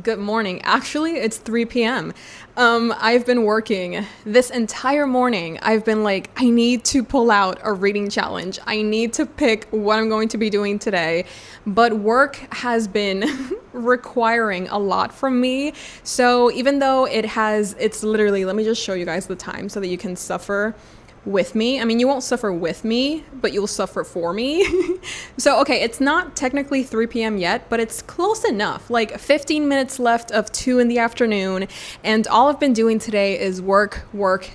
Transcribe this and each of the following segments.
good morning. Actually, it's 3 p.m. I've been working this entire morning. I've been like, I need to pull out a reading challenge. I need to pick what I'm going to be doing today. But work has been requiring a lot from me. So even though it's literally, let me just show you guys the time so that you can suffer with me. I mean, you won't suffer with me, but you'll suffer for me. So, okay, it's not technically 3 p.m. yet, but it's close enough. Like 15 minutes left of 2 in the afternoon. And all I've been doing today is work,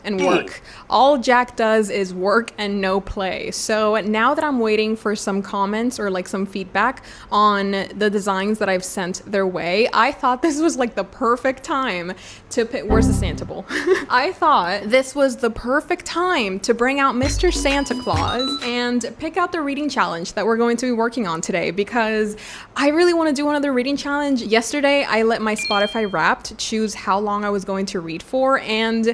and work. All Jack does is work and no play. So now that I'm waiting for some comments or like some feedback on the designs that I've sent their way, I thought this was like the perfect time to pick. Where's the Santa Bowl? I thought this was the perfect time to bring out Mr. Santa Claus and pick out the reading challenge that we're going to be working on today, because I really want to do another reading challenge. Yesterday, I let my Spotify Wrapped choose how long I was going to read for, and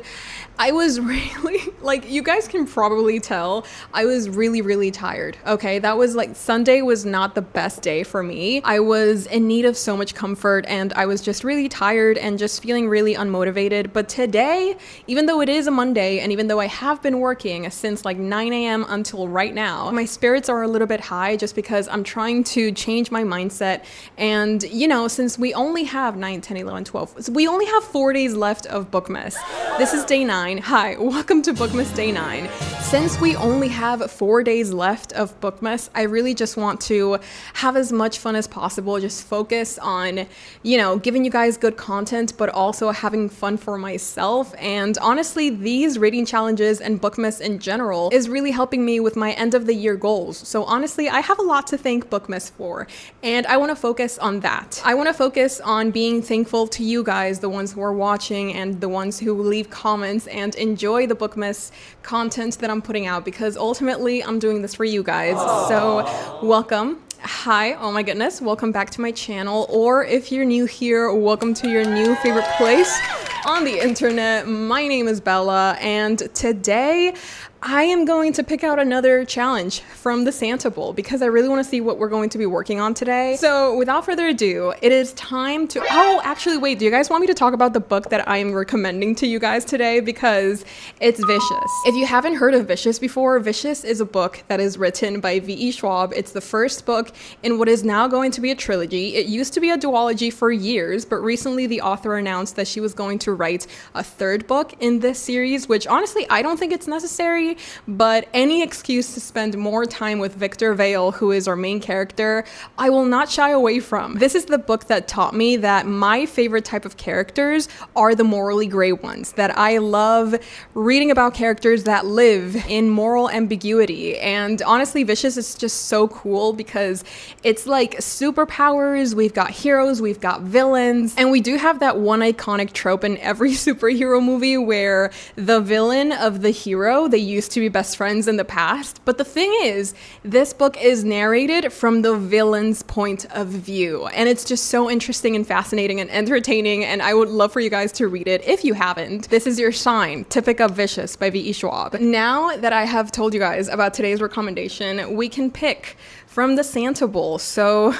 I was really, like, you guys can probably tell, I was really tired. Okay, that was like, Sunday was not the best day for me. I was in need of so much comfort, and I was just really tired and just feeling really unmotivated. But today, even though it is a Monday, and even though I have been working since like 9 a.m. until right now, my spirits are a little bit high just because I'm trying to change my mindset. And, you know, since we only have 9, 10, 11, 12, so we only have 4 days left of bookmas. This is day 9. Hi, welcome to bookmas day 9. Since we only have 4 days left of bookmas, I really just want to have as much fun as possible, just focus on, you know, giving you guys good content, but also having fun for myself. And honestly, these reading challenges and bookmas in general is really helping me with my end of the year goals. So honestly, I have a lot to thank bookmas for, and I want to focus on that. I want to focus on being thankful to you guys, the ones who are watching and the ones who leave comments and enjoy the bookmas content that I'm putting out, because ultimately I'm doing this for you guys. So welcome. Hi, oh my goodness, welcome back to my channel, or if you're new here, welcome to your new favorite place on the internet. My name is Bella, and today I am going to pick out another challenge from the Santa Bowl because I really want to see what we're going to be working on today. So without further ado, it is time to, oh, actually, wait, do you guys want me to talk about the book that I am recommending to you guys today? Because it's Vicious. If you haven't heard of Vicious before, Vicious is a book that is written by V.E. Schwab. It's the first book in what is now going to be a trilogy. It used to be a duology for years, but recently the author announced that she was going to write a third book in this series, which honestly, I don't think it's necessary. But any excuse to spend more time with Victor Vale, who is our main character, I will not shy away from. This is the book that taught me that my favorite type of characters are the morally gray ones, that I love reading about characters that live in moral ambiguity. And honestly, Vicious is just so cool because it's like superpowers, we've got heroes, we've got villains, and we do have that one iconic trope in every superhero movie where the villain of the hero, they used to be best friends in the past. But the thing is, this book is narrated from the villain's point of view, and it's just so interesting and fascinating and entertaining, and I would love for you guys to read it. If you haven't, this is your sign to pick up Vicious by V.E. Schwab. Now that I have told you guys about today's recommendation, we can pick from the Santa Bowl. So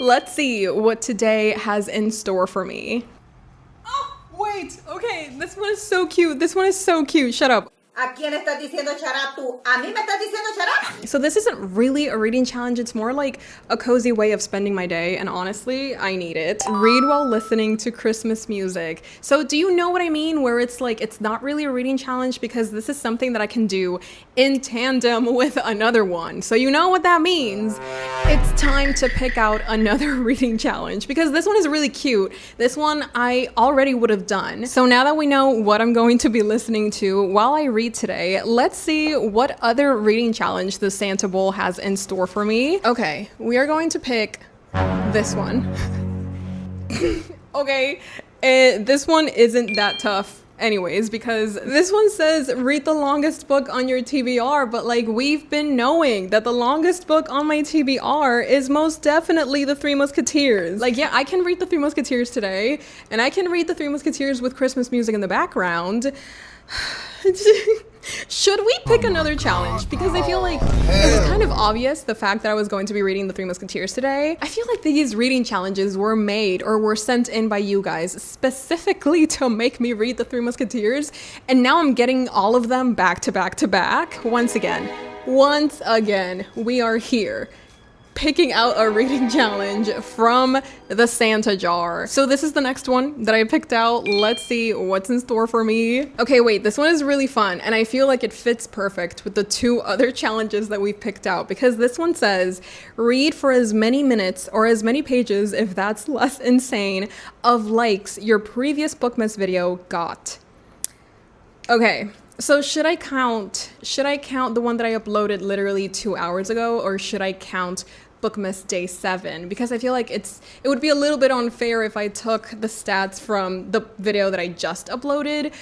let's see what today has in store for me. Oh, wait, okay, this one is so cute. This one is so cute. Shut up. ¿A quién estás diciendo shut up tú? ¿A mí me estás diciendo shut up? So this isn't really a reading challenge, it's more like a cozy way of spending my day, and honestly, I need it. Read while listening to Christmas music. So do you know what I mean? Where it's like, it's not really a reading challenge because this is something that I can do in tandem with another one. So you know what that means. It's time to pick out another reading challenge because this one is really cute. This one I already would have done. So now that we know what I'm going to be listening to while I read today, let's see what other reading challenge the Santa Bowl has in store for me. Okay, we are going to pick this one. Okay, this one isn't that tough anyways, because this one says read the longest book on your TBR, but like we've been knowing that the longest book on my TBR is most definitely The Three Musketeers. Like, yeah, I can read The Three Musketeers today, and I can read The Three Musketeers with Christmas music in the background. Should we pick another challenge? Because I feel like it was kind of obvious the fact that I was going to be reading The Three Musketeers today. I feel like these reading challenges were made or were sent in by you guys specifically to make me read The Three Musketeers. And now I'm getting all of them back to back to back. Once again, we are here picking out a reading challenge from the Santa jar. So this is the next one that I picked out. Let's see what's in store for me. Okay, wait, this one is really fun and I feel like it fits perfect with the two other challenges that we've picked out, because this one says read for as many minutes or as many pages, if that's less insane, of likes your previous Bookmas video got. Okay. So should I count the one that I uploaded literally 2 hours ago, or should I count Bookmas Day 7? Because I feel like it would be a little bit unfair if I took the stats from the video that I just uploaded.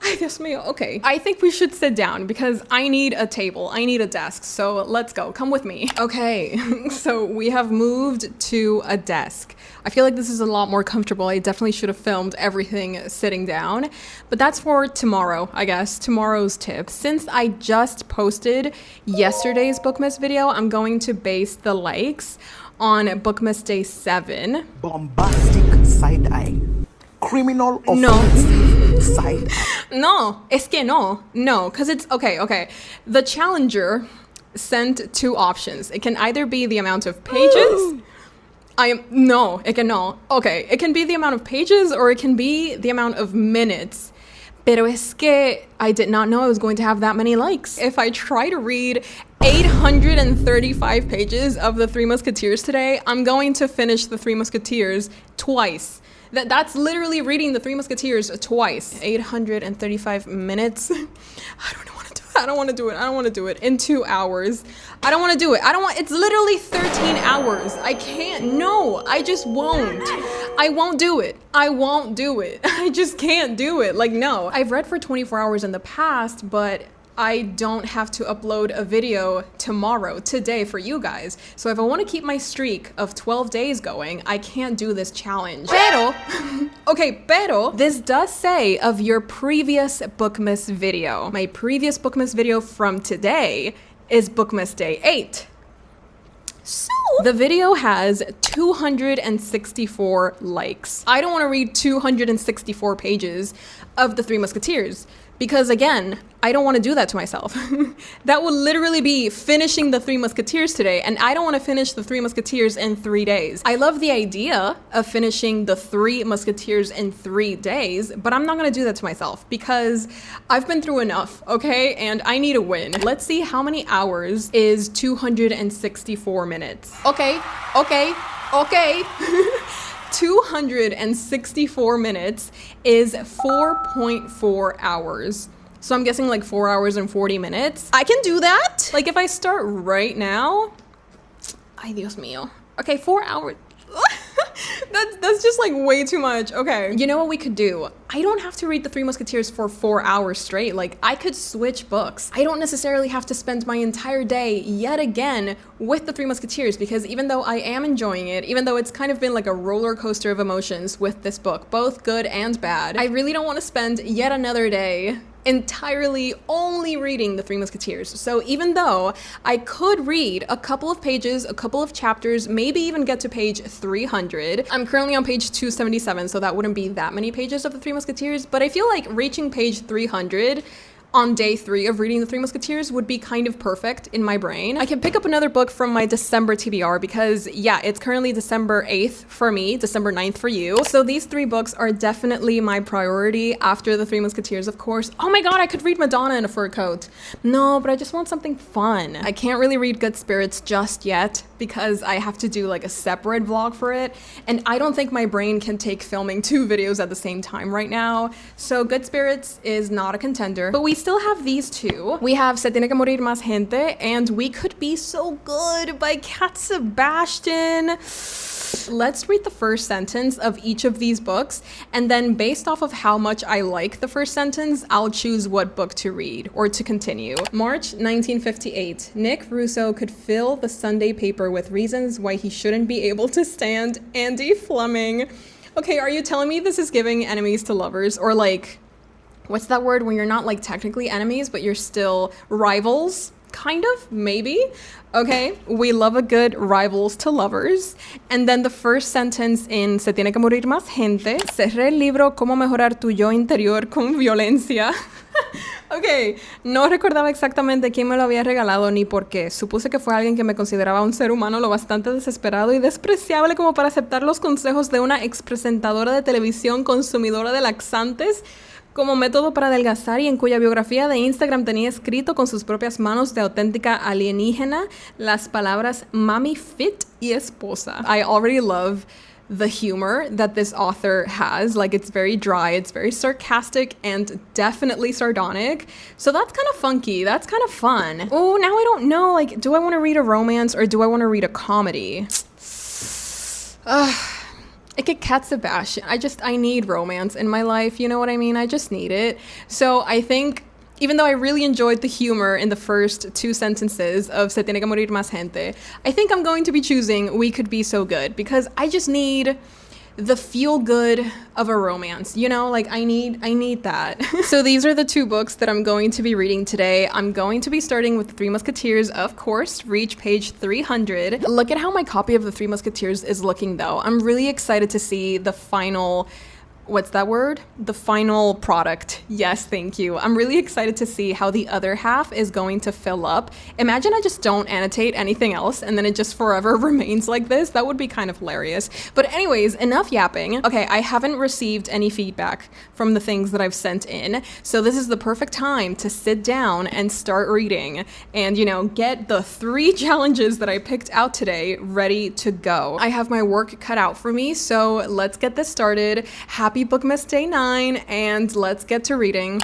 I guess okay. I think we should sit down because I need a table. I need a desk. So let's go. Come with me. Okay. So we have moved to a desk. I feel like this is a lot more comfortable. I definitely should have filmed everything sitting down, but that's for tomorrow, I guess. Tomorrow's tip. Since I just posted yesterday's Bookmas video, I'm going to base the likes on Bookmas Day 7. Bombastic side eye. Criminal offense. No. Side eye. No, es que no, because it's okay. The challenger sent two options. It can either be the amount of pages. Okay, it can be the amount of pages or it can be the amount of minutes. Pero es que I did not know I was going to have that many likes. If I try to read 835 pages of The Three Musketeers today, I'm going to finish The Three Musketeers twice. That's literally reading The Three Musketeers twice. 835 minutes. I don't want to do it. I don't want to do it in 2 hours. I don't want to do it. It's literally 13 hours. I can't. No, I just won't. I won't do it. I just can't do it. Like, no. I've read for 24 hours in the past, but I don't have to upload a video today for you guys. So if I want to keep my streak of 12 days going, I can't do this challenge. Pero this does say of your previous Bookmas video. My previous Bookmas video from today is Bookmas Day 8. So the video has 264 likes. I don't want to read 264 pages of The Three Musketeers because, again, I don't want to do that to myself. That would literally be finishing The Three Musketeers today, and I don't want to finish The Three Musketeers in 3 days. I love the idea of finishing The Three Musketeers in 3 days, but I'm not going to do that to myself because I've been through enough, okay? And I need a win. Let's see how many hours is 264 minutes. Okay. 264 minutes is 4.4 hours. So I'm guessing like 4 hours and 40 minutes. I can do that. Like if I start right now. Ay, Dios mío. Okay, 4 hours. That's just like way too much. Okay. You know what we could do? I don't have to read The Three Musketeers for 4 hours straight. Like I could switch books. I don't necessarily have to spend my entire day yet again with The Three Musketeers, because even though I am enjoying it, even though it's kind of been like a roller coaster of emotions with this book, both good and bad, I really don't want to spend yet another day entirely only reading The Three Musketeers. So even though I could read a couple of pages, a couple of chapters, maybe even get to page 300. I'm currently on page 277, so that wouldn't be that many pages of The Three Musketeers, but I feel like reaching page 300 on day 3 of reading The Three Musketeers would be kind of perfect in my brain. I can pick up another book from my December TBR because, yeah, it's currently December 8th for me, December 9th for you. So these 3 books are definitely my priority after The Three Musketeers, of course. Oh my god, I could read Madonna in a fur coat. No, but I just want something fun. I can't really read Good Spirits just yet because I have to do like a separate vlog for it, and I don't think my brain can take filming 2 videos at the same time right now. So Good Spirits is not a contender, but we still have these 2. We have Se Tiene Que Morir Más Gente and We Could Be So Good by Cat Sebastian. Let's read the first sentence of each of these books, and then based off of how much I like the first sentence, I'll choose what book to read or to continue. March 1958. Nick Russo could fill the Sunday paper with reasons why he shouldn't be able to stand Andy Fleming. Okay, are you telling me this is giving enemies to lovers or like what's that word when you're not like technically enemies, but you're still rivals? Kind of, maybe. Okay, we love a good rivals to lovers. And then the first sentence in Se tiene que morir más gente. Cerré el libro Cómo mejorar tu yo interior con violencia. Ok, no recordaba exactamente quién me lo había regalado ni por qué. Supuse que fue alguien que me consideraba un ser humano lo bastante desesperado y despreciable como para aceptar los consejos de una expresentadora de televisión consumidora de laxantes como método para adelgazar y en cuya biografía de Instagram tenía escrito con sus propias manos de auténtica alienígena las palabras mami fit y esposa. I already love the humor that this author has. Like, it's very dry, it's very sarcastic, and definitely sardonic. So that's kind of funky. That's kind of fun. Oh, now I don't know. Like, do I want to read a romance or do I want to read a comedy? Like Cat Sebastian. I need romance in my life, you know what I mean? I just need it. So I think, even though I really enjoyed the humor in the first two sentences of Se tiene que morir más gente, I think I'm going to be choosing We Could Be So Good because I just need the feel good of a romance, you know, like I need that. So these are the two books that I'm going to be reading today. I'm going to be starting with The Three Musketeers, of course, reach page 300. Look at how my copy of The Three Musketeers is looking though. I'm really excited to see the final, what's that word? The final product. Yes, thank you. I'm really excited to see how the other half is going to fill up. Imagine I just don't annotate anything else and then it just forever remains like this. That would be kind of hilarious. But anyways, enough yapping. Okay, I haven't received any feedback from the things that I've sent in. So this is the perfect time to sit down and start reading and, you know, get the 3 challenges that I picked out today ready to go. I have my work cut out for me, so let's get this started. Happy Bookmas Day 9, and let's get to reading.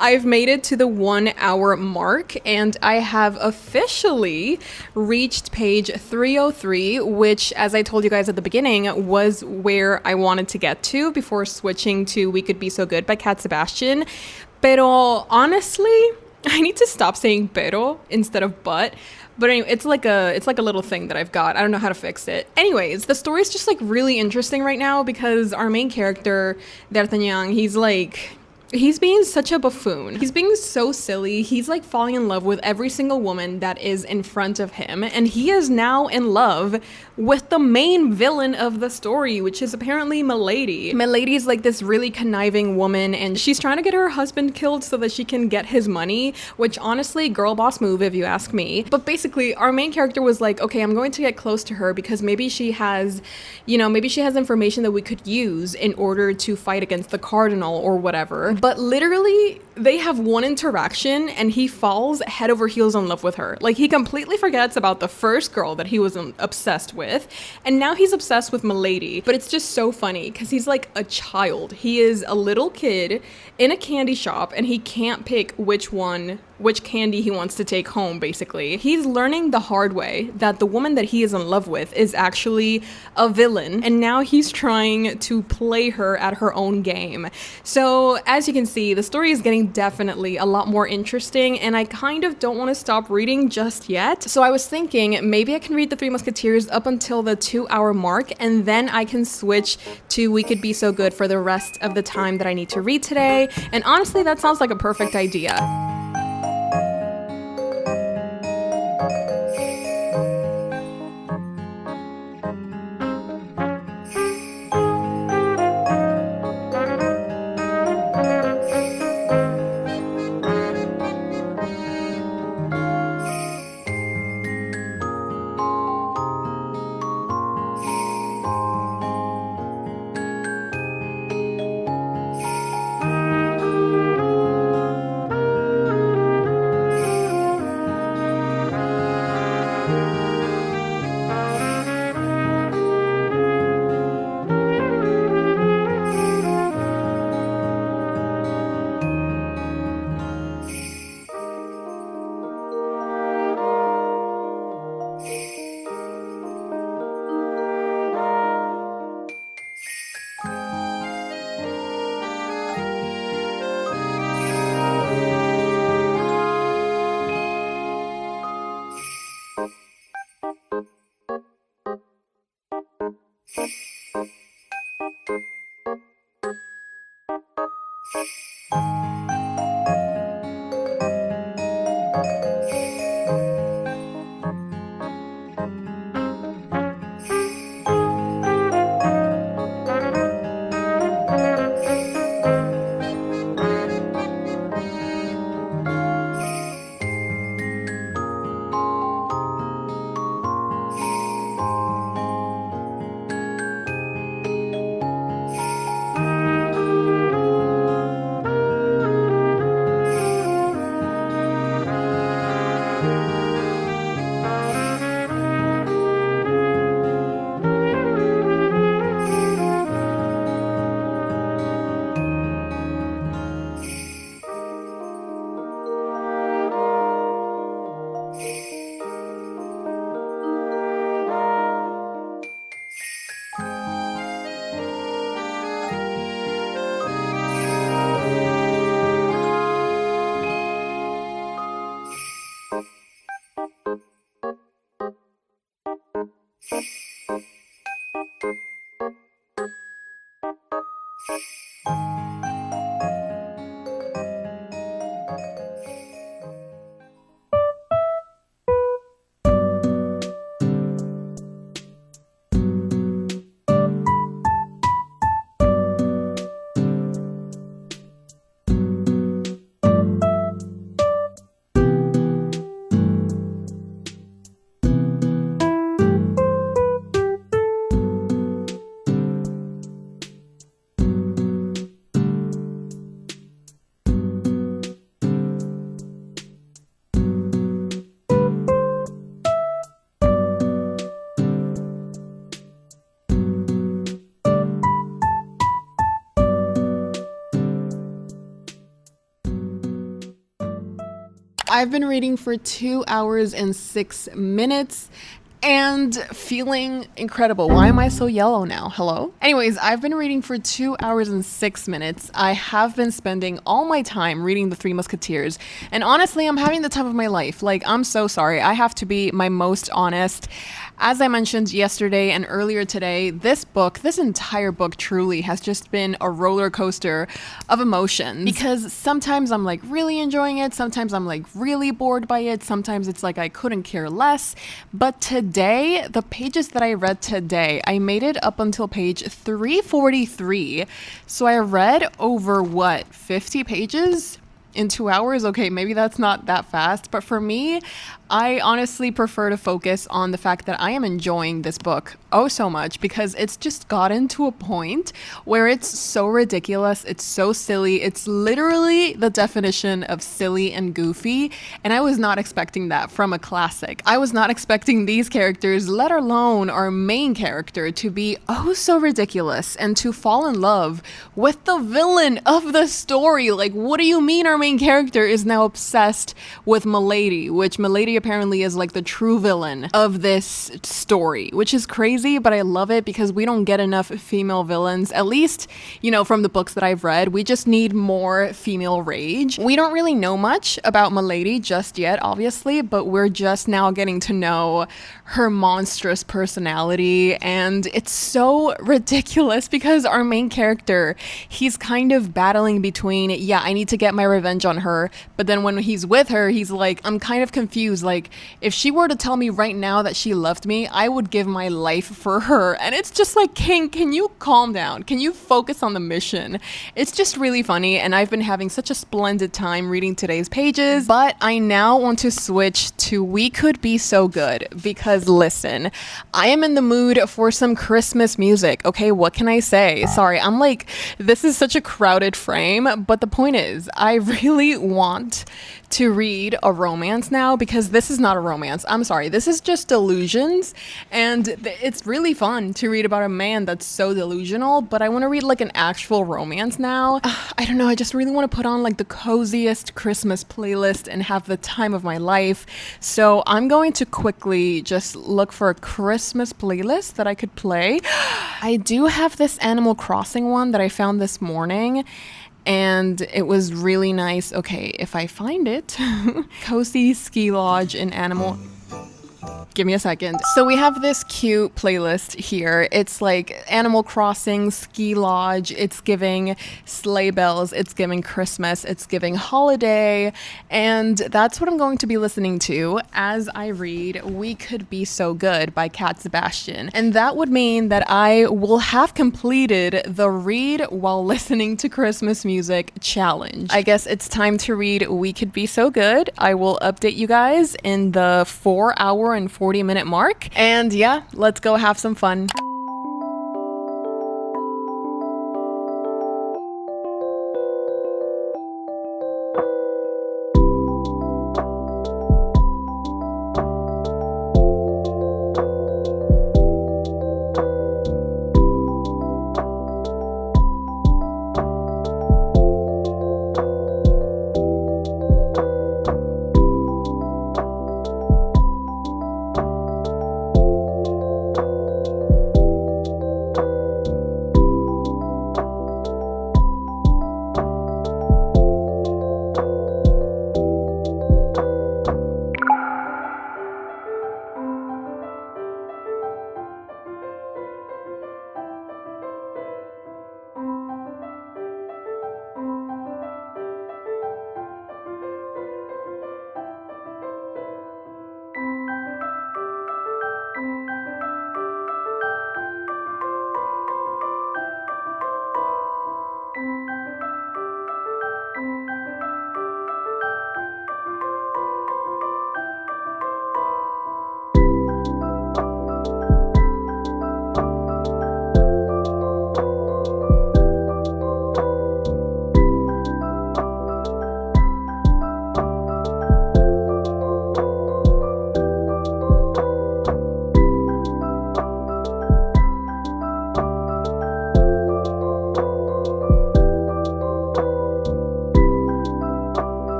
I've made it to the 1 hour mark and I have officially reached page 303, which, as I told you guys at the beginning, was where I wanted to get to before switching to We Could Be So Good by Cat Sebastian. Pero honestly, I need to stop saying pero instead of but. But anyway, it's like a little thing that I've got. I don't know how to fix it. Anyways, the story's just like really interesting right now because our main character, D'Artagnan, he's being such a buffoon. He's being so silly. He's like falling in love with every single woman that is in front of him. And he is now in love with the main villain of the story, which is apparently Milady. Milady is like this really conniving woman and she's trying to get her husband killed so that she can get his money, which honestly, girl boss move if you ask me. But basically, our main character was like, okay, I'm going to get close to her because maybe she has information that we could use in order to fight against the cardinal or whatever. But literally, they have one interaction and he falls head over heels in love with her. Like, he completely forgets about the first girl that he was obsessed with, and now he's obsessed with Milady. But it's just so funny because he's like a child. He is a little kid in a candy shop and he can't pick which candy he wants to take home, basically. He's learning the hard way that the woman that he is in love with is actually a villain, and now he's trying to play her at her own game. So as you can see, the story is getting definitely a lot more interesting, and I kind of don't want to stop reading just yet. So I was thinking maybe I can read the Three Musketeers up until the 2-hour mark, and then I can switch to We Could Be So Good for the rest of the time that I need to read today. And honestly, that sounds like a perfect idea. I've been reading for 2 hours and 6 minutes and feeling incredible. Why am I so yellow now? Hello? Anyways, I've been reading for 2 hours and 6 minutes. I have been spending all my time reading The Three Musketeers, and honestly, I'm having the time of my life. Like, I'm so sorry. I have to be my most honest. As I mentioned yesterday and earlier today, this entire book truly has just been a roller coaster of emotions, because sometimes I'm like really enjoying it, sometimes I'm like really bored by it, sometimes it's like I couldn't care less. But today, the pages that I read today, I made it up until page 343. So I read over 50 pages in 2 hours? Okay, maybe that's not that fast, but for me, I honestly prefer to focus on the fact that I am enjoying this book oh so much because it's just gotten to a point where it's so ridiculous, it's so silly, it's literally the definition of silly and goofy, and I was not expecting that from a classic. I was not expecting these characters, let alone our main character, to be oh so ridiculous and to fall in love with the villain of the story. Like, what do you mean our main character is now obsessed with Milady, which Milady apparently is like the true villain of this story, which is crazy, but I love it because we don't get enough female villains, at least, you know, from the books that I've read. We just need more female rage. We don't really know much about Milady just yet, obviously, but we're just now getting to know her monstrous personality, and it's so ridiculous because our main character, he's kind of battling between, yeah, I need to get my revenge on her, but then when he's with her, he's like, I'm kind of confused. Like, if she were to tell me right now that she loved me, I would give my life for her. And it's just like, King, can you calm down? Can you focus on the mission? It's just really funny, and I've been having such a splendid time reading today's pages, but I now want to switch to We Could Be So Good because listen, I am in the mood for some Christmas music. Okay, what can I say? Sorry, I'm like, this is such a crowded frame, but the point is, I really want to read a romance now because this is not a romance. I'm sorry, this is just delusions, and it's really fun to read about a man that's so delusional, but I want to read like an actual romance now. I don't know, I just really want to put on like the coziest Christmas playlist and have the time of my life. So I'm going to quickly just look for a Christmas playlist that I could play. I do have this Animal Crossing one that I found this morning, and it was really nice. Okay, if I find it. Cozy Ski Lodge in Animal... Give me a second. So we have this cute playlist here. It's like Animal Crossing, Ski Lodge, it's giving sleigh bells, it's giving Christmas, it's giving holiday, and that's what I'm going to be listening to as I read We Could Be So Good by Cat Sebastian. And that would mean that I will have completed the read while listening to Christmas music challenge. I guess it's time to read We Could Be So Good. I will update you guys in the 4-hour and 40-minute mark. And yeah, let's go have some fun.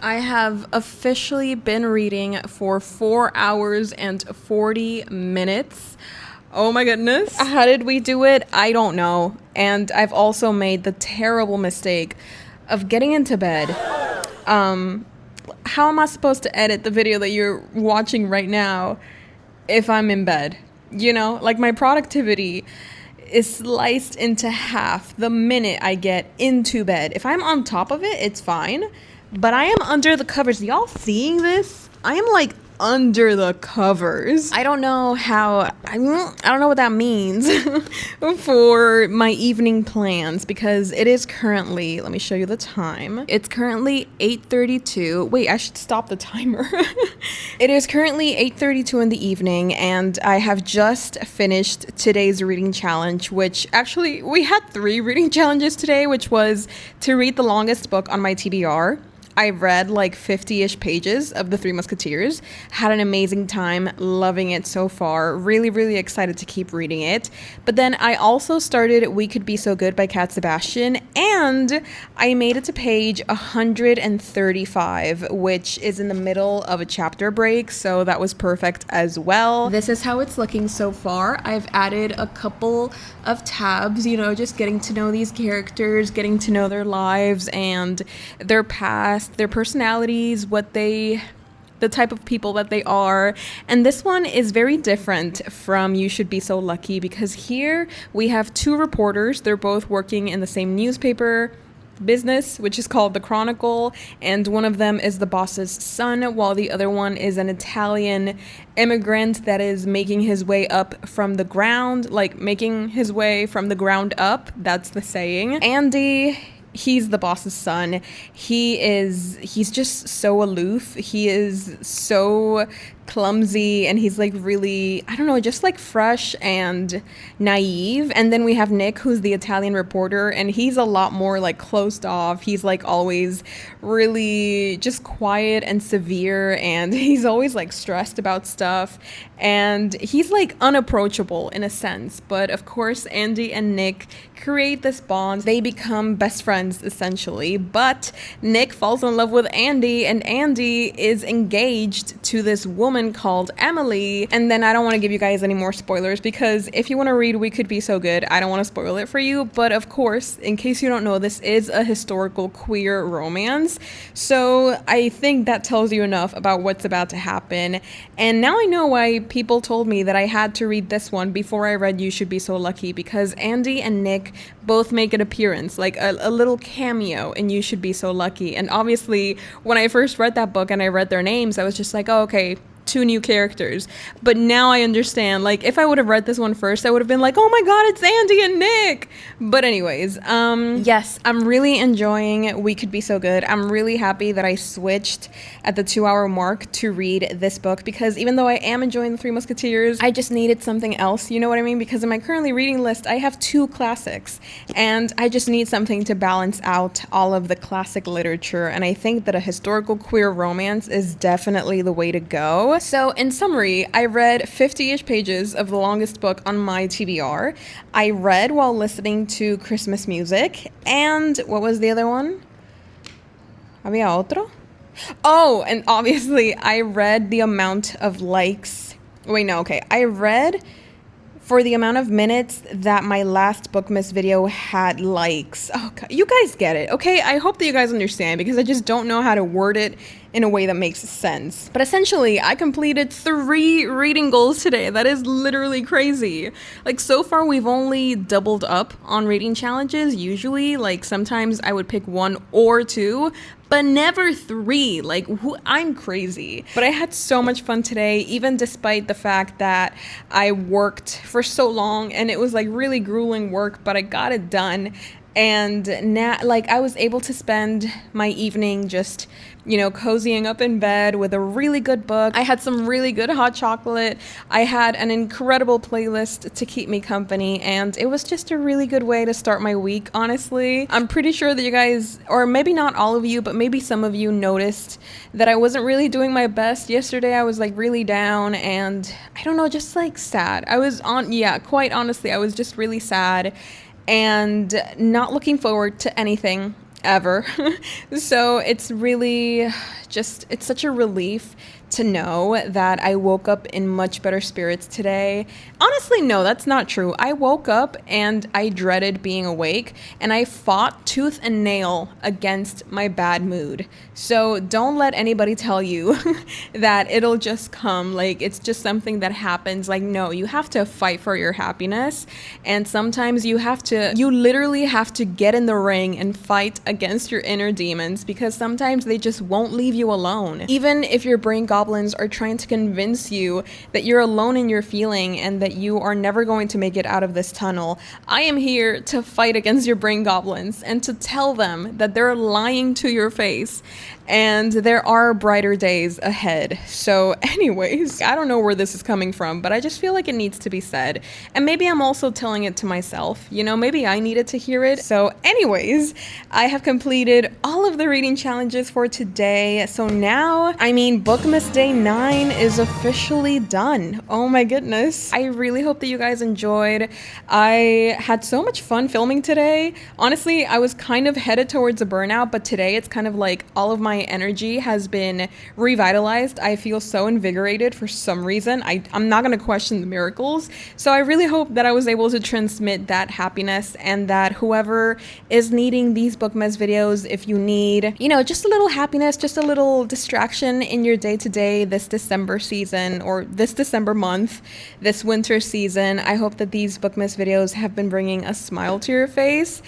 I have officially been reading for 4 hours and 40 minutes. Oh my goodness. How did we do it? I don't know. And I've also made the terrible mistake of getting into bed. How am I supposed to edit the video that you're watching right now if I'm in bed? You know, like my productivity is sliced into half the minute I get into bed. If I'm on top of it, it's fine. But I am under the covers. Y'all seeing this? I am like under the covers. I don't know what that means for my evening plans, because it is currently, let me show you the time. It's currently 8:32. Wait, I should stop the timer. It is currently 8:32 in the evening, and I have just finished today's reading challenge, which actually we had 3 reading challenges today, which was to read the longest book on my TBR. I read like 50-ish pages of The Three Musketeers, had an amazing time, loving it so far, really, really excited to keep reading it. But then I also started We Could Be So Good by Cat Sebastian, and I made it to page 135, which is in the middle of a chapter break, so that was perfect as well. This is how it's looking so far. I've added a couple of tabs, you know, just getting to know these characters, getting to know their lives and their past, their personalities, the type of people that they are. And this one is very different from You Should Be So Lucky, because here we have 2 reporters. They're both working in the same newspaper business, which is called The Chronicle, and one of them is the boss's son, while the other one is an Italian immigrant that is making his way up from the ground, like making his way from the ground up. That's the saying. Andy, he's the boss's son. He's just so aloof. He is so clumsy, and he's like really, I don't know, just like fresh and naive. And then we have Nick, who's the Italian reporter, and he's a lot more like closed off. He's like always really just quiet and severe, and he's always like stressed about stuff, and he's like unapproachable in a sense. But of course, Andy and Nick create this bond. They become best friends essentially. But Nick falls in love with Andy, and Andy is engaged to this woman called Emily. And then I don't want to give you guys any more spoilers, because if you want to read We Could Be So Good, I don't want to spoil it for you. But of course, in case you don't know, this is a historical queer romance. So I think that tells you enough about what's about to happen. And now I know why people told me that I had to read this one before I read You Should Be So Lucky, because Andy and Nick both make an appearance, like a little cameo in You Should Be So Lucky. And obviously, when I first read that book and I read their names, I was just like, oh, okay, 2 new characters. But now I understand, like if I would have read this one first, I would have been like, oh my god, it's Andy and Nick. But anyways, yes, I'm really enjoying We Could Be So Good. I'm really happy that I switched at the 2-hour mark to read this book, because even though I am enjoying The Three Musketeers, I just needed something else, you know what I mean? Because in my currently reading list, I have 2 classics, and I just need something to balance out all of the classic literature. And I think that a historical queer romance is definitely the way to go. So in summary, I read 50-ish pages of the longest book on my TBR. I read while listening to Christmas music, and what was the other one? Había otro? Oh, and obviously I read the amount of likes. Wait, no, okay. I read for the amount of minutes that my last bookmas video had likes. Oh, God. You guys get it, okay? I hope that you guys understand, because I just don't know how to word it in a way that makes sense. But essentially, I completed 3 reading goals today. That is literally crazy. Like, so far, we've only doubled up on reading challenges. Usually, like, sometimes I would pick 1 or 2, but never 3. Like, I'm crazy. But I had so much fun today, even despite the fact that I worked for so long, and it was, like, really grueling work, but I got it done. And now, like, I was able to spend my evening just, you know, cozying up in bed with a really good book. I had some really good hot chocolate. I had an incredible playlist to keep me company, and it was just a really good way to start my week, honestly. I'm pretty sure that you guys, or maybe not all of you, but maybe some of you noticed that I wasn't really doing my best yesterday. I was like really down, and I don't know, just like sad. Quite honestly, I was just really sad and not looking forward to anything ever. So it's really just, it's such a relief to know that I woke up in much better spirits today. Honestly, no, that's not true. I woke up and I dreaded being awake, and I fought tooth and nail against my bad mood. So don't let anybody tell you that it'll just come, like it's just something that happens. Like, no, you have to fight for your happiness, and sometimes you literally have to get in the ring and fight against your inner demons, because sometimes they just won't leave you alone. Even if your brain goblins are trying to convince you that you're alone in your feeling and that you are never going to make it out of this tunnel, I am here to fight against your brain goblins and to tell them that they're lying to your face and there are brighter days ahead. So anyways, I don't know where this is coming from, but I just feel like it needs to be said. And maybe I'm also telling it to myself, you know, maybe I needed to hear it. So anyways, I have completed all of the reading challenges for today. So now, Bookmas Day 9 is officially done. Oh my goodness. I really hope that you guys enjoyed. I had so much fun filming today. Honestly, I was kind of headed towards a burnout, but today it's kind of like all of my energy has been revitalized. I feel so invigorated for some reason. I'm not going to question the miracles. So I really hope that I was able to transmit that happiness, and that whoever is needing these Bookmas videos, if you need, you know, just a little happiness, just a little distraction in your day-to-day this December season, or this December month, this winter season, I hope that these Bookmas videos have been bringing a smile to your face.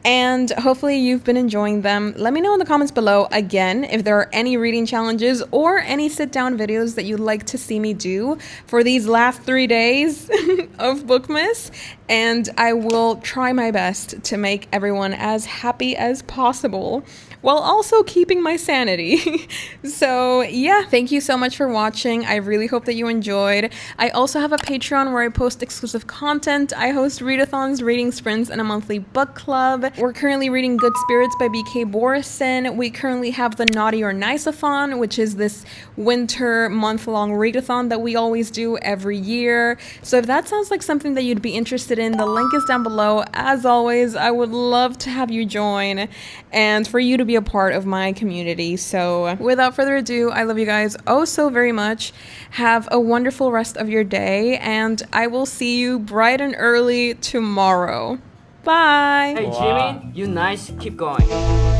And hopefully you've been enjoying them. Let me know in the comments below, again, if there are any reading challenges or any sit-down videos that you'd like to see me do for these last 3 days of Bookmas. And I will try my best to make everyone as happy as possible, while also keeping my sanity. So yeah, thank you so much for watching. I really hope that you enjoyed. I also have a Patreon where I post exclusive content. I host readathons, reading sprints, and a monthly book club. We're currently reading Good Spirits by BK Borison. We currently have the Naughty or Nice-a-thon, which is this winter month-long readathon that we always do every year. So if that sounds like something that you'd be interested in, the link is down below. As always, I would love to have you join and for you to be a part of my community. So without further ado, I love you guys oh so very much. Have a wonderful rest of your day, and I will see you bright and early tomorrow. Bye. Hey Jimmy, you nice, keep going.